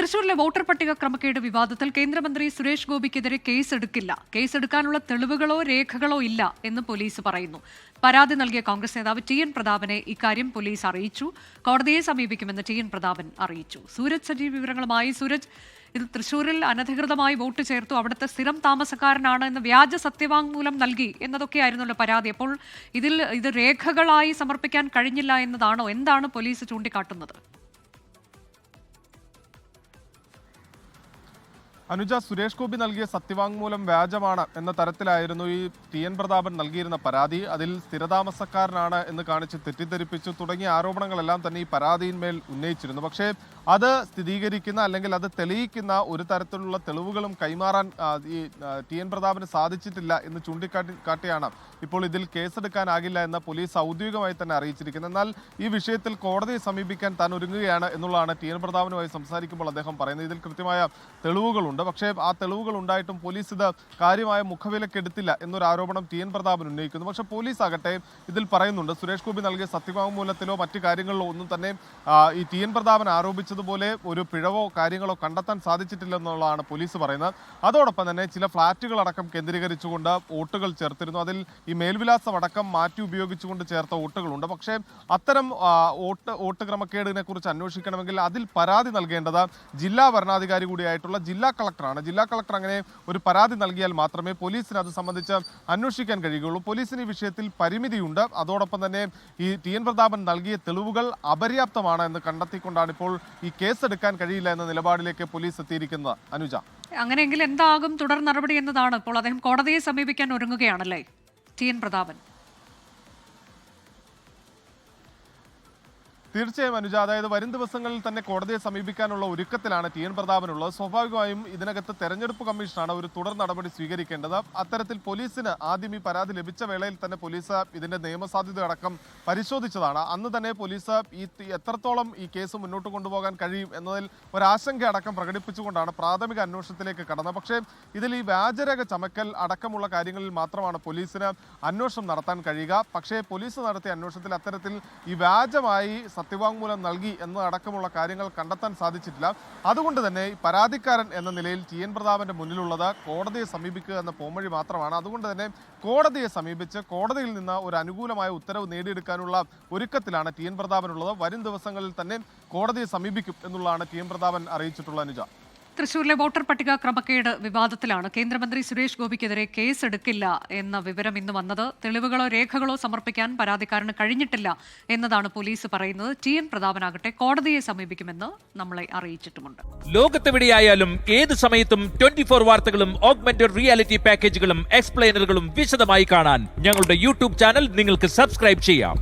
തൃശൂരിലെ വോട്ടർ പട്ടിക ക്രമക്കേട് വിവാദത്തിൽ കേന്ദ്രമന്ത്രി സുരേഷ് ഗോപിക്കെതിരെ കേസെടുക്കില്ല. കേസെടുക്കാനുള്ള തെളിവുകളോ രേഖകളോ ഇല്ല എന്ന് പോലീസ് പറയുന്നു. പരാതി നൽകിയ കോൺഗ്രസ് നേതാവ് ടി.എൻ. പ്രതാപനെ ഇക്കാര്യം പോലീസ് അറിയിച്ചു. കോടതിയെ സമീപിക്കുമെന്ന് ടി.എൻ. പ്രതാപൻ അറിയിച്ചു. സൂരജ് സജീവ് വിവരങ്ങളുമായി. സൂരജ്, ഇത് തൃശൂരിൽ അനധികൃതമായി വോട്ട് ചേർത്തു, അവിടുത്തെ സ്ഥിരം താമസക്കാരനാണ് എന്ന് വ്യാജ സത്യവാങ്മൂലം നൽകി എന്നതൊക്കെയായിരുന്നല്ലോ പരാതി. അപ്പോൾ ഇത് രേഖകളായി സമർപ്പിക്കാൻ കഴിഞ്ഞില്ല എന്നതാണോ? എന്താണ് പോലീസ് ചൂണ്ടിക്കാട്ടുന്നത്? അനുജ, സുരേഷ് ഗോപി നൽകിയ സത്യവാങ്മൂലം വ്യാജമാണ് എന്ന തരത്തിലായിരുന്നു ഈ ടി.എൻ. പ്രതാപൻ നൽകിയിരുന്ന പരാതി. അതിൽ സ്ഥിരതാമസക്കാരനാണ് എന്ന് കാണിച്ച് തെറ്റിദ്ധരിപ്പിച്ചു തുടങ്ങിയ ആരോപണങ്ങളെല്ലാം തന്നെ ഈ പരാതിയിന്മേൽ ഉന്നയിച്ചിരുന്നു. പക്ഷേ അത് സ്ഥിരീകരിക്കുന്ന അല്ലെങ്കിൽ അത് തെളിയിക്കുന്ന ഒരു തരത്തിലുള്ള തെളിവുകളും കൈമാറാൻ ഈ ടി.എൻ. പ്രതാപന് സാധിച്ചിട്ടില്ല എന്ന് ചൂണ്ടിക്കാട്ടിയാണ് ഇപ്പോൾ ഇതിൽ കേസെടുക്കാനാകില്ല എന്ന് പോലീസ് ഔദ്യോഗികമായി തന്നെ അറിയിച്ചിരിക്കുന്നത്. എന്നാൽ ഈ വിഷയത്തിൽ കോടതിയെ സമീപിക്കാൻ താൻ ഒരുങ്ങുകയാണ് എന്നുള്ളതാണ് ടി.എൻ. പ്രതാപനുമായി സംസാരിക്കുമ്പോൾ അദ്ദേഹം പറയുന്നത്. ഇതിൽ കൃത്യമായ തെളിവുകളുണ്ട്. പക്ഷേ ആ തെളിവുകൾ ഉണ്ടായിട്ടും പോലീസ് ഇത് കാര്യമായ മുഖവിലക്കെടുത്തില്ല എന്നൊരു ആരോപണം ടി.എൻ. പ്രതാപൻ ഉന്നയിക്കുന്നു. പക്ഷേ പോലീസ് ആകട്ടെ ഇതിൽ പറയുന്നുണ്ട്, സുരേഷ് ഗോപി നൽകിയ സത്യവാങ്മൂലത്തിലോ മറ്റു കാര്യങ്ങളിലോ ഒന്നും തന്നെ ഈ ടി.എൻ. പ്രതാപൻ ആരോപിച്ചതുപോലെ ഒരു പിഴവോ കാര്യങ്ങളോ കണ്ടെത്താൻ സാധിച്ചിട്ടില്ല എന്നുള്ളതാണ് പോലീസ് പറയുന്നത്. അതോടൊപ്പം തന്നെ ചില ഫ്ളാറ്റുകളടക്കം കേന്ദ്രീകരിച്ചുകൊണ്ട് വോട്ടുകൾ ചേർത്തിരുന്നു. അതിൽ ഈ മേൽവിലാസം അടക്കം മാറ്റി ഉപയോഗിച്ചുകൊണ്ട് ചേർത്ത വോട്ടുകളുണ്ട്. പക്ഷേ അത്തരം വോട്ട് ക്രമക്കേടിനെ കുറിച്ച് അന്വേഷിക്കണമെങ്കിൽ അതിൽ പരാതി നൽകേണ്ടത് ജില്ലാ ഭരണാധികാരി കൂടിയായിട്ടുള്ള ജില്ലാ കളക്ടറാണ്. ജില്ലാ കളക്ടർ അങ്ങനെ ഒരു പരാതി നൽകിയാൽ മാത്രമേ പോലീസിന് അത് സംബന്ധിച്ച് അന്വേഷിക്കാൻ കഴിയുകയുള്ളൂ. പോലീസിന് ഈ വിഷയത്തിൽ പരിമിതിയുണ്ട്. അതോടൊപ്പം തന്നെ ഈ ടി.എൻ. പ്രതാപൻ നൽകിയ തെളിവുകൾ അപര്യാപ്തമാണ് എന്ന് കണ്ടെത്തിക്കൊണ്ടാണ് ഇപ്പോൾ ഈ കേസെടുക്കാൻ കഴിയില്ല എന്ന നിലപാടിലേക്ക് പോലീസ് എത്തിയിരിക്കുന്നത്. അനുജ, അങ്ങനെയെങ്കിൽ എന്താകും തുടർ നടപടി എന്നതാണ് ഇപ്പോൾ അദ്ദേഹം കോടതിയെ സമീപിക്കാൻ ഒരുങ്ങുകയാണല്ലേ ടി.എൻ. പ്രതാപൻ? തീർച്ചയായും അനുജ, അതായത് വരും ദിവസങ്ങളിൽ തന്നെ കോടതിയെ സമീപിക്കാനുള്ള ഒരുക്കത്തിലാണ് ടി.എൻ. പ്രതാപനുള്ളത്. സ്വാഭാവികമായും ഇതിനകത്ത് തെരഞ്ഞെടുപ്പ് കമ്മീഷനാണ് ഒരു തുടർ നടപടി സ്വീകരിക്കേണ്ടത്. അത്തരത്തിൽ പോലീസിന് ആദ്യം ഈ പരാതി ലഭിച്ച വേളയിൽ തന്നെ പോലീസ് ഇതിന്റെ നിയമസാധ്യത അടക്കം പരിശോധിച്ചതാണ്. അന്ന് തന്നെ പോലീസ് എത്രത്തോളം ഈ കേസ് മുന്നോട്ട് കൊണ്ടുപോകാൻ കഴിയും എന്നതിൽ ഒരാശങ്ക അടക്കം പ്രകടിപ്പിച്ചുകൊണ്ടാണ് പ്രാഥമിക അന്വേഷണത്തിലേക്ക് കടന്നത്. പക്ഷേ ഇതിൽ ഈ വ്യാജരേഖ ചമക്കൽ അടക്കമുള്ള കാര്യങ്ങളിൽ മാത്രമാണ് പോലീസിന് അന്വേഷണം നടത്താൻ കഴിയുക. പക്ഷേ പോലീസ് നടത്തിയ അന്വേഷണത്തിൽ അത്തരത്തിൽ ഈ വ്യാജമായി സത്യവാങ്മൂലം നൽകി എന്നതടക്കമുള്ള കാര്യങ്ങൾ കണ്ടെത്താൻ സാധിച്ചിട്ടില്ല. അതുകൊണ്ട് തന്നെ പരാതിക്കാരൻ എന്ന നിലയിൽ ടി.എൻ. പ്രതാപന്റെ മുന്നിലുള്ളത് കോടതിയെ സമീപിക്കുക എന്ന പോംവഴി മാത്രമാണ്. അതുകൊണ്ട് തന്നെ കോടതിയെ സമീപിച്ച് കോടതിയിൽ നിന്ന് ഒരു അനുകൂലമായ ഉത്തരവ് നേടിയെടുക്കാനുള്ള ഒരുക്കത്തിലാണ് ടി.എൻ. പ്രതാപനുള്ളത്. വരും ദിവസങ്ങളിൽ തന്നെ കോടതിയെ സമീപിക്കും എന്നുള്ളതാണ് ടി.എൻ. പ്രതാപൻ അറിയിച്ചിട്ടുള്ള അനുജ. തൃശൂരിലെ വോട്ടർ പട്ടിക ക്രമക്കേട് വിവാദത്തിലാണ് കേന്ദ്രമന്ത്രി സുരേഷ് ഗോപിക്കെതിരെ കേസെടുക്കില്ല എന്ന വിവരം ഇന്ന് വന്നത്. തെളിവുകളോ രേഖകളോ സമർപ്പിക്കാൻ പരാതിക്കാരന് കഴിഞ്ഞിട്ടില്ല എന്നതാണ് പോലീസ് പറയുന്നത്. ടി.എൻ. പ്രതാപനാകട്ടെ കോടതിയെ സമീപിക്കുമെന്ന് നമ്മളെ അറിയിച്ചിട്ടുമുണ്ട്. ലോകത്തെവിടെയായാലും ഏത് സമയത്തും 24 വാർത്തകളും ഓഗ്മെന്റഡ് റിയാലിറ്റി പാക്കേജുകളും എക്സ്പ്ലെയിനറുകളും വിശദമായി കാണാൻ ഞങ്ങളുടെ യൂട്യൂബ് ചാനൽ നിങ്ങൾക്ക് സബ്സ്ക്രൈബ് ചെയ്യാം.